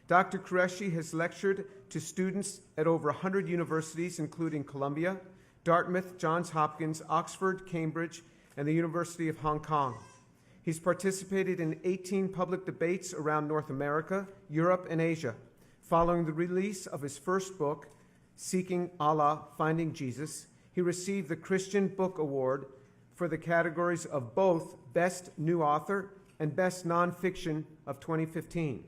Dr. Qureshi has lectured to students at over 100 universities, including Columbia, Dartmouth, Johns Hopkins, Oxford, Cambridge, and the University of Hong Kong. He's participated in 18 public debates around North America, Europe, and Asia. Following the release of his first book, Seeking Allah, Finding Jesus, he received the Christian Book Award for the categories of both Best New Author and Best Nonfiction of 2015.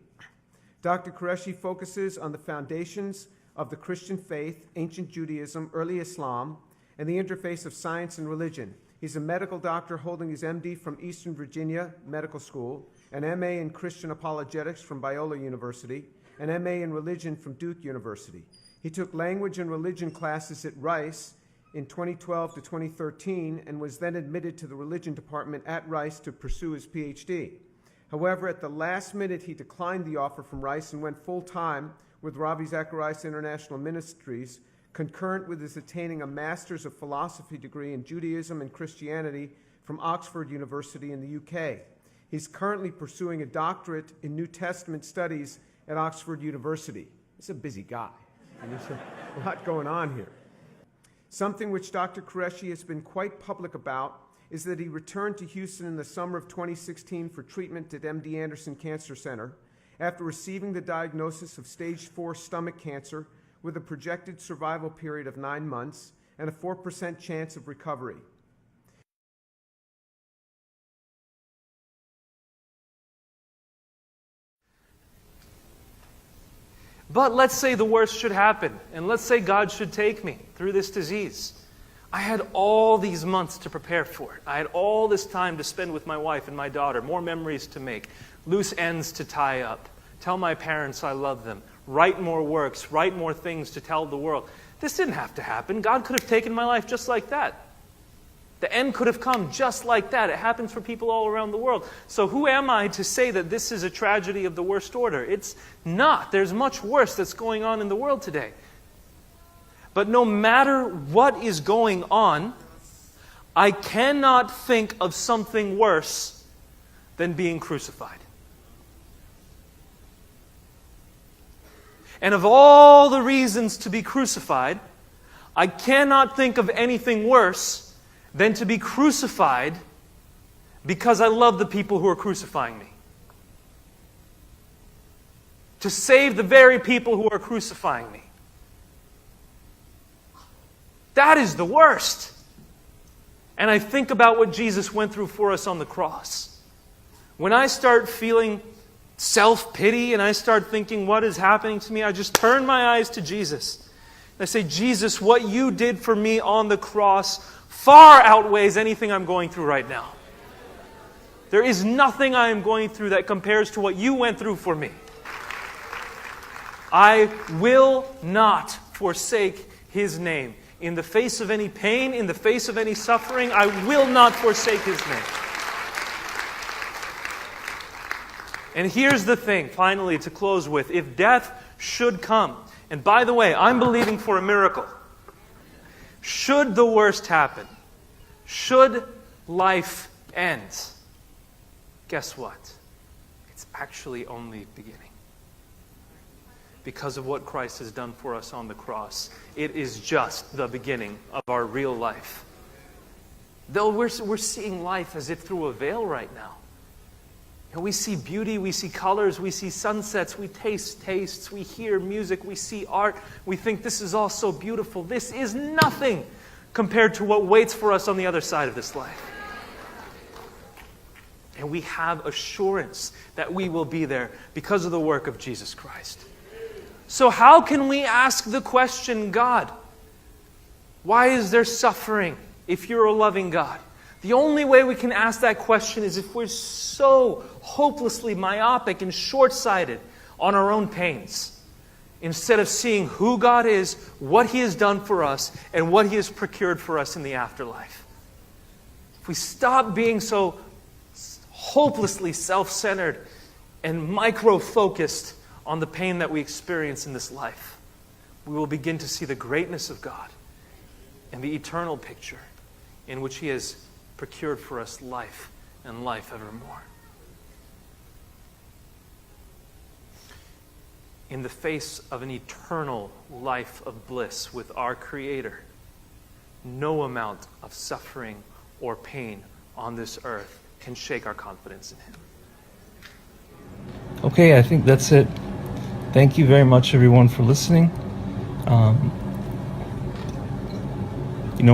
Dr. Qureshi focuses on the foundations of the Christian faith, ancient Judaism, early Islam, and the interface of science and religion. He's a medical doctor holding his MD from Eastern Virginia Medical School, an MA in Christian Apologetics from Biola University, an MA in Religion from Duke University. He took language and religion classes at Rice in 2012 to 2013 and was then admitted to the religion department at Rice to pursue his PhD. However, at the last minute, he declined the offer from Rice and went full-time with Ravi Zacharias International Ministries, concurrent with his attaining a Master's of Philosophy degree in Judaism and Christianity from Oxford University in the UK. He's currently pursuing a doctorate in New Testament studies at Oxford University. He's a busy guy, and there's a lot going on here. Something which Dr. Qureshi has been quite public about is that he returned to Houston in the summer of 2016 for treatment at MD Anderson Cancer Center after receiving the diagnosis of stage 4 stomach cancer with a projected survival period of 9 months and a 4% chance of recovery. But let's say the worst should happen, and let's say God should take me through this disease. I had all these months to prepare for it. I had all this time to spend with my wife and my daughter, more memories to make, loose ends to tie up, tell my parents I love them, write more works, write more things to tell the world. This didn't have to happen. God could have taken my life just like that. The end could have come just like that. It happens for people all around the world. So who am I to say that this is a tragedy of the worst order? It's not. There's much worse that's going on in the world today. But no matter what is going on, I cannot think of something worse than being crucified. And of all the reasons to be crucified, I cannot think of anything worse than to be crucified because I love the people who are crucifying me. To save the very people who are crucifying me. That is the worst. And I think about what Jesus went through for us on the cross. When I start feeling self-pity and I start thinking, what is happening to me? I just turn my eyes to Jesus. I say, Jesus, what you did for me on the cross far outweighs anything I'm going through right now. There is nothing I am going through that compares to what you went through for me. I will not forsake His name. In the face of any pain, in the face of any suffering, I will not forsake His name. And here's the thing, finally, to close with. If death should come, and by the way, I'm believing for a miracle. Should the worst happen, should life end, guess what? It's actually only beginning. Because of what Christ has done for us on the cross. It is just the beginning of our real life. Though we're seeing life as if through a veil right now. You know, we see beauty, we see colors, we see sunsets, we taste tastes, we hear music, we see art. We think this is all so beautiful. This is nothing compared to what waits for us on the other side of this life. And we have assurance that we will be there because of the work of Jesus Christ. So how can we ask the question, God, why is there suffering if you're a loving God? The only way we can ask that question is if we're so hopelessly myopic and short-sighted on our own pains, instead of seeing who God is, what He has done for us, and what He has procured for us in the afterlife. If we stop being so hopelessly self-centered and micro-focused on the pain that we experience in this life, we will begin to see the greatness of God and the eternal picture in which He has procured for us life and life evermore. in the face of an eternal life of bliss with our Creator, no amount of suffering or pain on this earth can shake our confidence in Him. Okay, I think that's it. Thank you very much, everyone, for listening.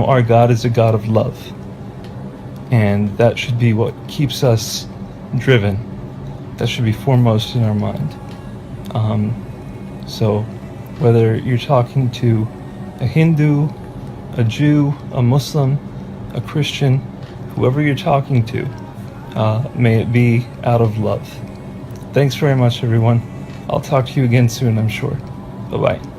Our God is a God of love, and that should be what keeps us driven. That should be foremost in our mind. So whether you're talking to a Hindu, a Jew, a Muslim, a Christian, whoever you're talking to, may it be out of love. Thanks very much, everyone. I'll talk to you again soon, I'm sure. Bye-bye.